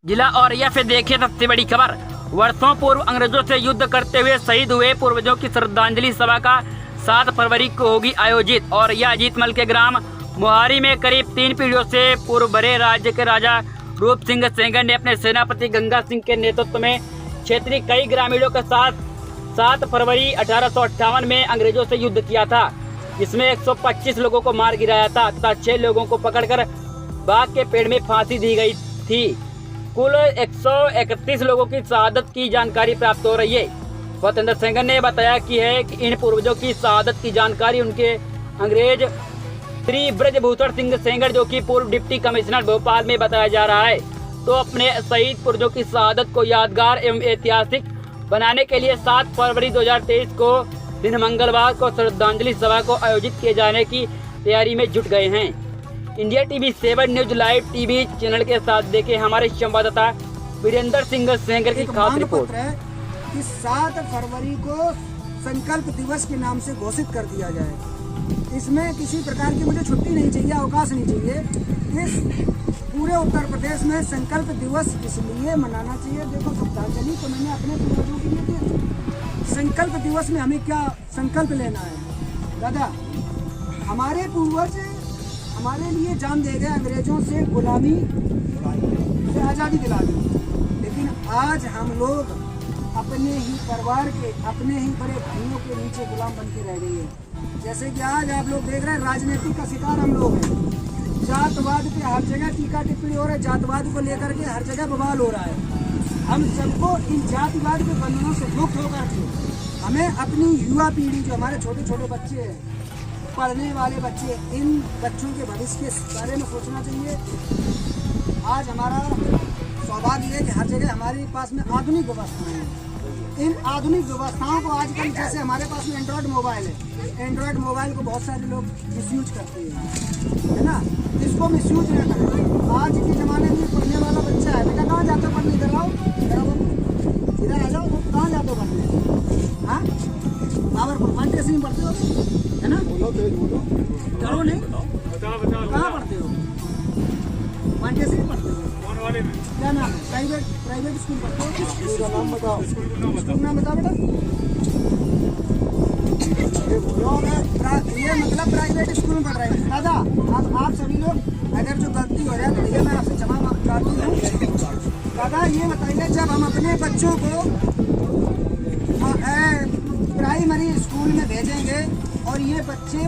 जिला औरैया से देखिए सबसे बड़ी खबर। वर्षों पूर्व अंग्रेजों से युद्ध करते हुए शहीद हुए पूर्वजों की श्रद्धांजलि सभा का 7 फरवरी को होगी आयोजित। औरैया अजीतमल के ग्राम मोहारी में करीब 3 पीढ़ियों से पूर्व बड़े राज्य के राजा रूप सिंह सेंगर ने अपने सेनापति गंगा सिंह के नेतृत्व में क्षेत्रीय कई ग्रामीणों के साथ 7 फरवरी 1858 में अंग्रेजों से युद्ध किया था, जिसमें 125 लोगों को मार गिराया था तथा 6 लोगों को पकड़कर बाघ के पेड़ में फांसी दी गई थी। कुल 131 लोगों की शहादत की जानकारी प्राप्त हो रही है। स्वतंत्र सेंगर ने बताया कि इन पूर्वजों की शहादत की जानकारी उनके अंग्रेज श्री ब्रजभूषण सिंह सेंगर, जो कि पूर्व डिप्टी कमिश्नर भोपाल में बताया जा रहा है, तो अपने शहीद पूर्वजों की शहादत को यादगार एवं ऐतिहासिक बनाने के लिए 7 फरवरी 2023 को दिन मंगलवार को श्रद्धांजलि सभा को आयोजित किए जाने की तैयारी में जुट गए हैं। India TV 7 news live TV channel के साथ देखे हमारे संवाददाता वीरेंद्र सिंह सेंगर की खास रिपोर्ट है कि 7 फरवरी को संकल्प दिवस के नाम से घोषित कर दिया जाए। इसमें किसी प्रकार की मुझे छुट्टी नहीं चाहिए, अवकाश नहीं चाहिए। इस पूरे उत्तर प्रदेश में संकल्प दिवस इसलिए मनाना चाहिए। देखो, श्रद्धांजलि तो मैंने अपने पूर्वजों के लिए दी। संकल्प दिवस में हमें क्या संकल्प लेना है? दादा, हमारे पूर्वज हमारे लिए जान दे गए, अंग्रेजों से गुलामी से आज़ादी दिला दी, लेकिन आज हम लोग अपने ही परिवार के, अपने ही बड़े भाइयों के नीचे गुलाम बन के रह गए हैं। जैसे कि आज आप लोग देख रहे हैं, राजनीति का शिकार हम लोग हैं। जातवाद पे हर जगह टीका टिप्पणी हो रहा है, जातवाद को लेकर के हर जगह बवाल हो रहा है। हम सबको इन जातिवाद के बंधनों से मुक्त होकर के हमें अपनी युवा पीढ़ी, जो हमारे छोटे छोटे बच्चे हैं, पढ़ने वाले बच्चे, इन बच्चों के भविष्य के बारे में सोचना चाहिए। आज हमारा सौभाग्य है कि हर जगह हमारे पास में आधुनिक व्यवस्थाएं हैं। इन आधुनिक व्यवस्थाओं को आजकल, जैसे हमारे पास में एंड्रॉयड मोबाइल है, एंड्रॉयड मोबाइल को बहुत सारे लोग मिसयूज करते हैं, है ना। इसको मिसयूज न करें। आज के ज़माने में पढ़ने वाला बच्चा है, बेटा कहाँ जाते हो पढ़ने? इधर आओ, इधर आ जाओ। कहाँ जाते हो पढ़ने? हाँ, पावरपुर मल्टी में पढ़ते हो, है ना? करो नहीं, कहाँ पढ़ते हो? मल्टी में पढ़ते हो? क्या नाम है? प्राइवेट स्कूल पढ़ते हो? स्कूल का नाम बताओ। स्कूल नाम बताओ बेटा। ये मतलब प्राइवेट स्कूल में पढ़ रहे हैं। दादा, आप सभी लोग अगर जो गलती हो जाए तो भैया मैं आपसे क्षमा चाहती हूँ। दादा, ये बताइए, जब हम अपने बच्चों को प्राइमरी स्कूल में भेजेंगे और ये बच्चे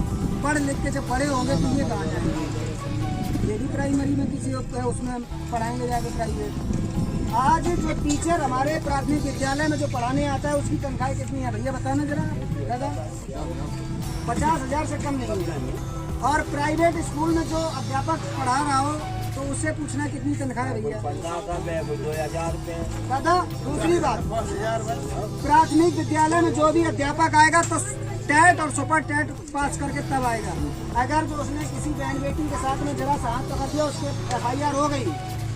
पढ़ लिख के जब बड़े होंगे तो ये कहाँ जाएंगे? ये भी प्राइमरी में किसी उसमें पढ़ाएंगे जाके प्राइवेट। आज जो टीचर हमारे प्राथमिक विद्यालय में जो पढ़ाने आता है, उसकी तनख्वाह कितनी है भैया बताना जरा दादा? 50,000 से कम नहीं है। और प्राइवेट स्कूल में जो अध्यापक पढ़ा रहा हो तो उससे पूछना कितनी तनख्वाह है भैया? 2,000 रुपये। दादा, दूसरी बात, प्राथमिक विद्यालय में जो भी अध्यापक आएगा तो टेट और सुपर टेट पास करके तब आएगा। अगर जो उसने किसी बहन बेटी के साथ में जरा सा हाथ पकड़ दिया, उसके FIR हो गई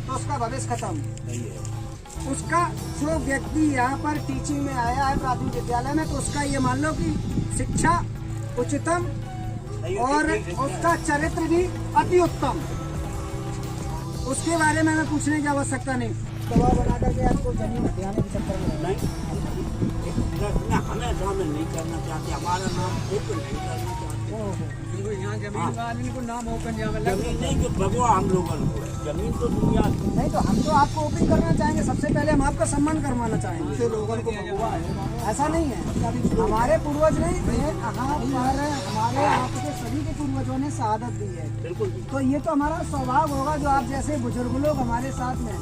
तो उसका भविष्य खत्म। उसका जो व्यक्ति यहाँ पर टीचिंग में आया है प्राथमिक विद्यालय में, तो उसका ये मान लो कि शिक्षा उच्चतम और उसका चरित्र भी अति उत्तम। उसके बारे में हमें पूछने की आवश्यकता नहीं। दबाव बना करके आपको जमीन हथियाने के चक्कर में नहीं, हमें शामिल नहीं करना चाहते, हमारा नाम ओपन नहीं करना चाहते। यहाँ जमीन वाले को नाम ओपन जमीन नहीं, जो भगवा हम लोगों को है, जमीन तो दुनिया नहीं। तो हम तो आपको ओपन करना चाहेंगे। सबसे पहले हम आपका सम्मान करवाना चाहेंगे। लोगों को भगवा है ऐसा नहीं है। हमारे पूर्वज ने हमारे आपके सभी के पूर्वजों ने शहादत दी है। बिल्कुल। तो ये तो हमारा स्वभाव होगा, जो आप जैसे बुजुर्ग लोग हमारे साथ में।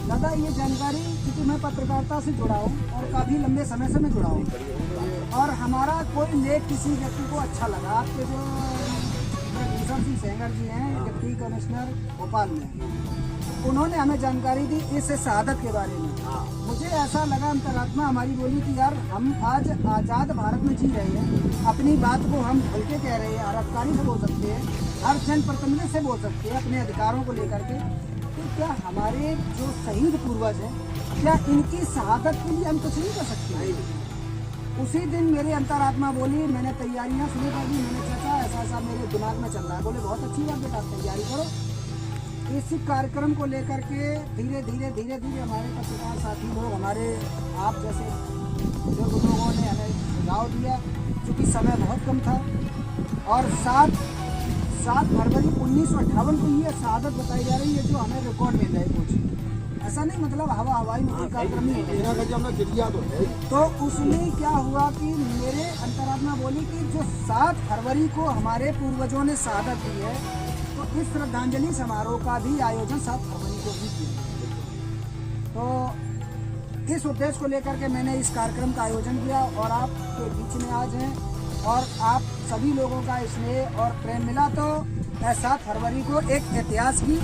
दादा, ये जानकारी, क्योंकि मैं पत्रकारिता से जुड़ा हूँ और काफ़ी लंबे समय से मैं जुड़ा हूँ, और हमारा कोई लेख किसी व्यक्ति को अच्छा लगा। आपके जो ब्रजभूषण सिंह सेंगर जी हैं, डिप्टी कमिश्नर भोपाल में, उन्होंने हमें जानकारी दी इस शहादत के बारे में। मुझे ऐसा लगा, अंतरात्मा हमारी बोली कि यार, हम आज आज़ाद भारत में जी रहे हैं, अपनी बात को हम खुल के कह रहे हैं, हर अधिकारी से बोल सकते हैं, हर जनप्रतिनिधि से बोल सकते हैं अपने अधिकारों को लेकर के। तो क्या हमारे जो शहीद पूर्वज हैं, क्या इनकी शहादत के लिए हम कुछ नहीं कर सकते? उसी दिन मेरी अंतरात्मा बोली, मैंने तैयारियां शुरू कर दी। मैंने चाचा ऐसा ऐसा मेरे दिमाग में चल रहा है। बोले बहुत अच्छी बात बेटा, आप तैयारी करो। इस कार्यक्रम को लेकर के धीरे धीरे हमारे पत्रकार साथी लोग, हमारे आप जैसे बुजुर्ग लोगों ने हमें सुझाव दिया, क्योंकि समय बहुत कम था। और 7 फरवरी 1958 को ये शहादत बताई जा रही है, जो हमें रिकॉर्ड मिल रहा है कुछ। ऐसा नहीं मतलब हवाई में कोई कार्यक्रम नहीं है। तो उसमें क्या हुआ कि मेरे अंतरात्मा बोली कि जो 7 फरवरी को हमारे पूर्वजों ने शहादत दी है, तो इस श्रद्धांजलि समारोह का भी आयोजन 7 फरवरी को भी किया। तो इस उद्देश्य को लेकर के मैंने इस कार्यक्रम का आयोजन किया और आपके बीच में आज हैं, और आप सभी लोगों का स्नेह और प्रेम मिला तो 7 फरवरी को एक इतिहास की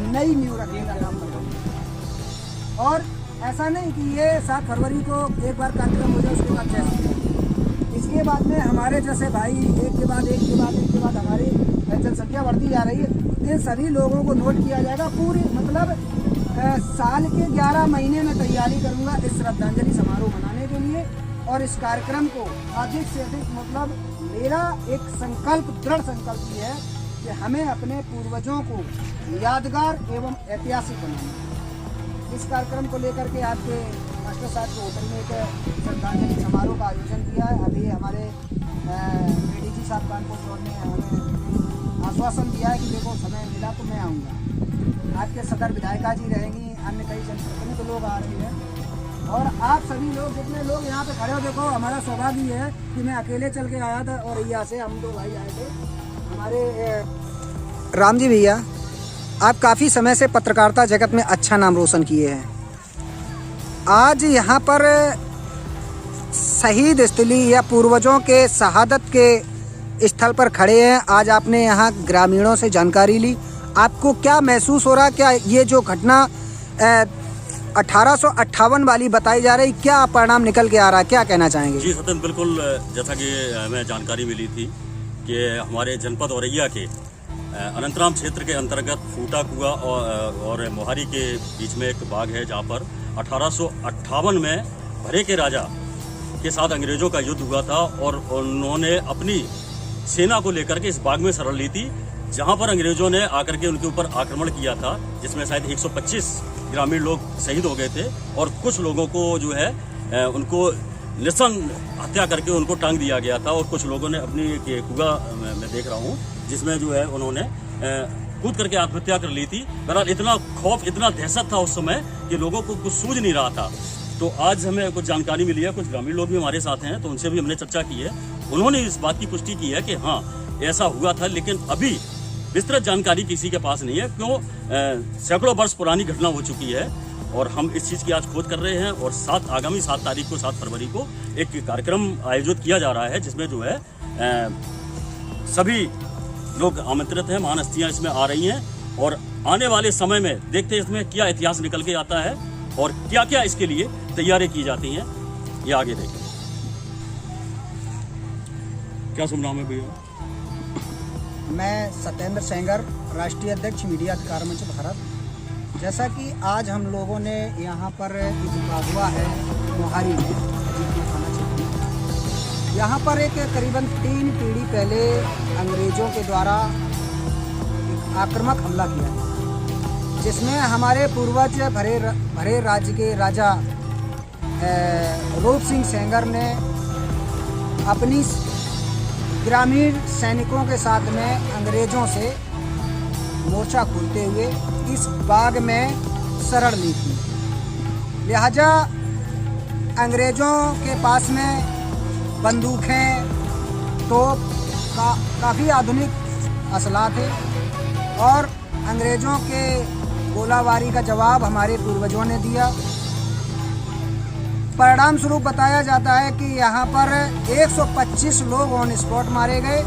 नई नींव रखने का काम करूँगा। और ऐसा नहीं कि ये 7 फरवरी को एक बार कार्यक्रम हो जाए उसके बाद जैसे, इसके बाद में हमारे जैसे भाई एक के बाद हमारी जनसंख्या बढ़ती जा रही है। इन सभी लोगों को नोट किया जाएगा। पूरी मतलब साल के 11 महीने में तैयारी करूँगा इस श्रद्धांजलि समारोह मनाने के लिए। और इस कार्यक्रम को अधिक से अधिक मतलब मेरा एक संकल्प, दृढ़ संकल्प ये है कि हमें अपने पूर्वजों को यादगार एवं ऐतिहासिक बनाना है। इस कार्यक्रम को लेकर के आपके मास्टर साहब के होटल में एक श्रद्धांजलि समारोह का आयोजन किया है। अभी हमारे ADG साहब कानपुर जोड़ ने हमें आश्वासन दिया है कि देखो समय मिला तो मैं आऊँगा। आपके सदर विधायिका जी रहेंगी, अन्य कई जनप्रतिनिधि लोग आ रहे हैं, और आप सभी लोग जितने लोग यहाँ पे खड़े हो, देखो हमारा सौभाग्य ये है कि मैं अकेले चल के आया था और यहाँ से हम 2 भाई आए थे। हमारे राम जी भैया, आप काफ़ी समय से पत्रकारिता जगत में अच्छा नाम रोशन किए हैं। आज यहाँ पर शहीद स्थली या पूर्वजों के शहादत के स्थल पर खड़े हैं। आज आपने यहाँ ग्रामीणों से जानकारी ली, आपको क्या महसूस हो रहा है? क्या ये जो घटना 1858 वाली बताई जा रही, क्या परिणाम निकल के आ रहा है, क्या कहना चाहेंगे? जी सत्यम, बिल्कुल जैसा कि हमें जानकारी मिली थी कि हमारे जनपद औरैया के अनंतराम क्षेत्र के अंतर्गत फूटा कुआ और मोहारी के बीच में एक बाग है, जहाँ पर 1858 में भरे के राजा के साथ अंग्रेजों का युद्ध हुआ था, और उन्होंने अपनी सेना को लेकर के इस बाग में शरण ली थी, जहाँ पर अंग्रेजों ने आकर के उनके ऊपर आक्रमण किया था, जिसमें शायद 125 ग्रामीण लोग शहीद हो गए थे, और कुछ लोगों को जो है उनको निशन हत्या करके उनको टांग दिया गया था। और कुछ लोगों ने अपनी कुआ मैं देख रहा हूँ जिसमें जो है उन्होंने कूद करके आत्महत्या कर ली थी। बहरहाल इतना खौफ, इतना दहशत था उस समय कि लोगों को कुछ सूझ नहीं रहा था। तो आज हमें कुछ जानकारी मिली है, कुछ ग्रामीण लोग भी हमारे साथ हैं, तो उनसे भी हमने चर्चा की है। उन्होंने इस बात की पुष्टि की है कि हाँ ऐसा हुआ था, लेकिन अभी विस्तृत जानकारी किसी के पास नहीं है। क्यों? सैकड़ों वर्ष पुरानी घटना हो चुकी है, और हम इस चीज़ की आज खोज कर रहे हैं। और आगामी 7 तारीख को, 7 फरवरी को एक कार्यक्रम आयोजित किया जा रहा है, जिसमें जो है सभी लोग आमंत्रित हैं, महान हस्तियाँ इसमें आ रही हैं, और आने वाले समय में देखते हैं इसमें क्या इतिहास निकल के आता है और क्या क्या इसके लिए तैयारी की जाती हैं, ये आगे देखें। क्या शुभ नाम है भैया? मैं सत्येंद्र सेंगर, राष्ट्रीय अध्यक्ष मीडिया अधिकार मंच भारत। जैसा कि आज हम लोगों ने यहाँ पर एक बागवा है मोहारी में, थाना क्षेत्र, यहाँ पर एक करीबन 3 पीढ़ी पहले अंग्रेजों के द्वारा एक आक्रामक हमला किया गया, जिसमें हमारे पूर्वज भरे राज्य के राजा रूप सिंह सेंगर ने अपनी ग्रामीण सैनिकों के साथ में अंग्रेजों से मोर्चा खोलते हुए इस बाग में शरण ली थी। लिहाजा अंग्रेजों के पास में बंदूकें, तोप, काफ़ी आधुनिक असला थे, और अंग्रेजों के गोलाबारी का जवाब हमारे पूर्वजों ने दिया। परिणाम स्वरूप बताया जाता है कि यहाँ पर 125 लोग ऑन स्पॉट मारे गए।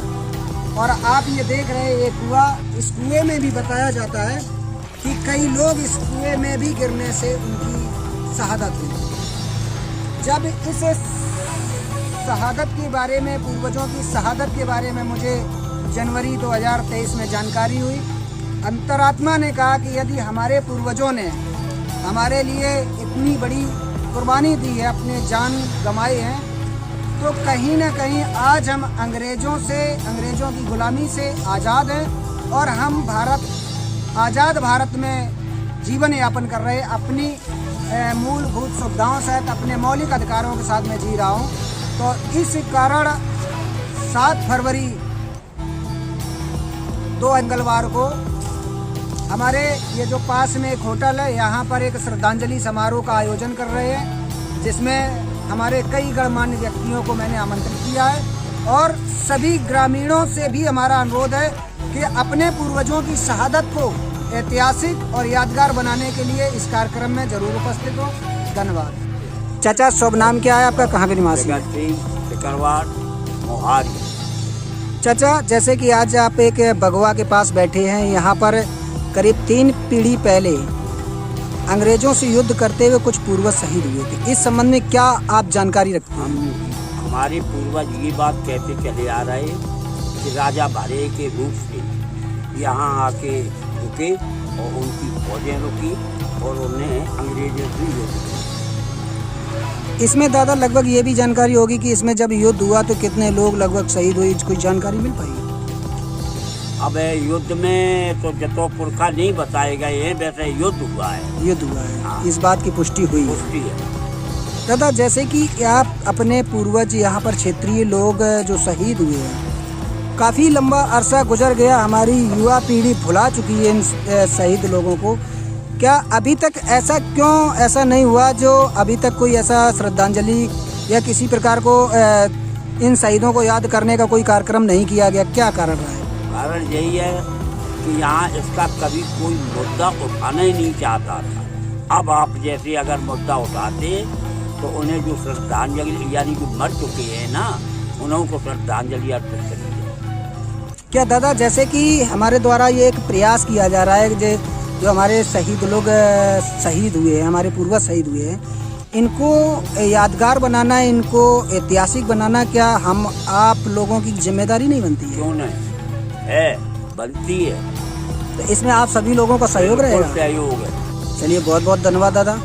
और आप ये देख रहे हैं ये कुआ, इस कुएं में भी बताया जाता है कि कई लोग इस कुएं में भी गिरने से उनकी शहादत हुई। जब इस शहादत के बारे में, पूर्वजों की शहादत के बारे में मुझे जनवरी 2023 में जानकारी हुई, अंतरात्मा ने कहा कि यदि हमारे पूर्वजों ने हमारे लिए इतनी बड़ी कुर्बानी दी है, अपने जान गंवाए हैं, तो कहीं ना कहीं आज हम अंग्रेजों की गुलामी से आज़ाद हैं, और हम भारत आज़ाद भारत में जीवन यापन कर रहे, अपनी मूलभूत सुविधाओं सहित अपने मौलिक अधिकारों के साथ मैं जी रहा हूँ। तो इस कारण 7 फरवरी 2 मंगलवार को हमारे ये जो पास में एक होटल है, यहाँ पर एक श्रद्धांजलि समारोह का आयोजन कर रहे हैं, जिसमें हमारे कई गणमान्य व्यक्तियों को मैंने आमंत्रित किया है। और सभी ग्रामीणों से भी हमारा अनुरोध है कि अपने पूर्वजों की शहादत को ऐतिहासिक और यादगार बनाने के लिए इस कार्यक्रम में जरूर उपस्थित हो। धन्यवाद। चाचा, शुभ नाम क्या है आपका, कहाँ पे निवासी है? मोहारी। चाचा, जैसे कि आज आप एक बगवा के पास बैठे हैं, यहाँ पर करीब 3 पीढ़ी पहले अंग्रेजों से युद्ध करते हुए कुछ पूर्वज शहीद हुए थे। इस संबंध में क्या आप जानकारी रखते हैं? हमारे पूर्वज ये बात कहते चले आ रहे कि राजा भारे के रूप से यहाँ आके रुके और उनकी फौजें रुकी और उन्हें अंग्रेजों से युद्ध किया। इसमें दादा लगभग ये भी जानकारी होगी कि इसमें जब युद्ध हुआ तो कितने लोग लगभग शहीद हुए, कोई जानकारी मिल पाएगी? अब युद्ध में तो जतो पुरखा नहीं बताए गए हैं, वैसे युद्ध हुआ है। युद्ध हुआ है, हाँ। इस बात की पुष्टि हुई है। पुष्टि है। दादा, जैसे कि आप अपने पूर्वज यहाँ पर क्षेत्रीय लोग जो शहीद हुए हैं, काफ़ी लंबा अरसा गुजर गया, हमारी युवा पीढ़ी भुला चुकी है इन शहीद लोगों को। क्या अभी तक ऐसा नहीं हुआ जो अभी तक कोई ऐसा श्रद्धांजलि या किसी प्रकार को इन शहीदों को याद करने का कोई कार्यक्रम नहीं किया गया? क्या कारण रहा है? कारण यही है कि यहाँ इसका कभी कोई मुद्दा उठाना ही नहीं चाहता था। अब आप जैसे अगर मुद्दा उठाते तो उन्हें जो श्रद्धांजलि, यानी जो मर चुके हैं ना, उनको श्रद्धांजलि अर्पित करेंगे। क्या दादा, जैसे कि हमारे द्वारा ये एक प्रयास किया जा रहा है कि जो हमारे शहीद लोग शहीद हुए हैं, हमारे पूर्वज शहीद हुए हैं, इनको यादगार बनाना, इनको ऐतिहासिक बनाना, क्या हम आप लोगों की जिम्मेदारी नहीं बनती है? क्यों नहीं है, बनती है। तो इसमें आप सभी लोगों का सहयोग रहेगा? सहयोग है। चलिए, बहुत बहुत धन्यवाद दादा।